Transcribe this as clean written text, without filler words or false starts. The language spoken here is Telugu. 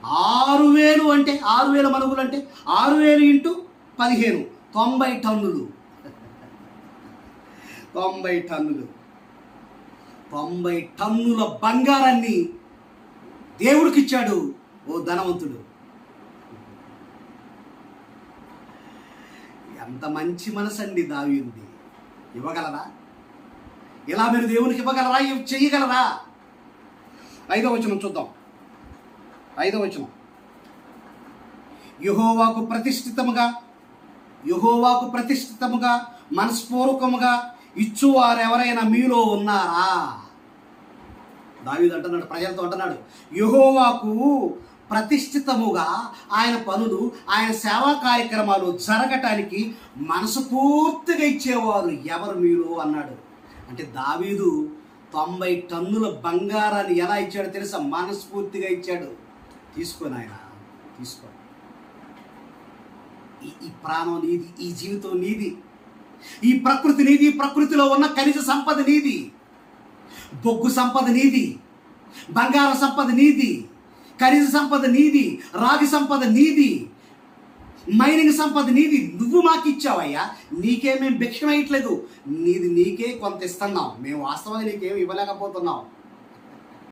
6,000 అంటే 6,000 మనుగులు అంటే 6,000 ఇంటూ 15 90 టన్నులు. 90 టన్నులు 90 టన్నుల బంగారాన్ని దేవుడికి ఇచ్చాడు ఓ ధనవంతుడు. ఎంత మంచి మనసు అండి దావీదుది. ఇవ్వగలరా? ఇలా మీరు దేవునికి ఇవ్వగలరా? చెయ్యగలరా? 5వ వచనం చూద్దాం. 5వ వచనం, యెహోవాకు ప్రతిష్ఠితముగా మనస్పూర్వకముగా ఇచ్చువారు ఎవరైనా మీలో ఉన్నారా? దావీదు అంటున్నాడు, ప్రజలతో అంటున్నాడు, యెహోవాకు ప్రతిష్ఠితముగా ఆయన పనులు, ఆయన సేవా కార్యక్రమాలు జరగటానికి మనస్ఫూర్తిగా ఇచ్చేవారు ఎవరు మీరు అన్నాడు. అంటే దావీదు 90 టన్నుల బంగారాన్ని ఎలా ఇచ్చాడో తెలుసా? మనస్ఫూర్తిగా ఇచ్చాడు. తీసుకోని ఆయన, తీసుకో. ఈ ప్రాణం నీది, ఈ జీవితం నీది, ఈ ప్రకృతి నీది, ఈ ప్రకృతిలో ఉన్న ఖనిజ సంపద నీది, బొగ్గు సంపద నీది, బంగారం సంపద నీది, ఖనిజ సంపద నీది, రాగి సంపద నీది, మైనింగ్ సంపద నీది. నువ్వు మాకు ఇచ్చావయ్యా. నీకే మేము భిక్షం వేయట్లేదు, నీది నీకే కొంత ఇస్తున్నాం. మేము వాస్తవంగా నీకేమి ఇవ్వలేకపోతున్నాం.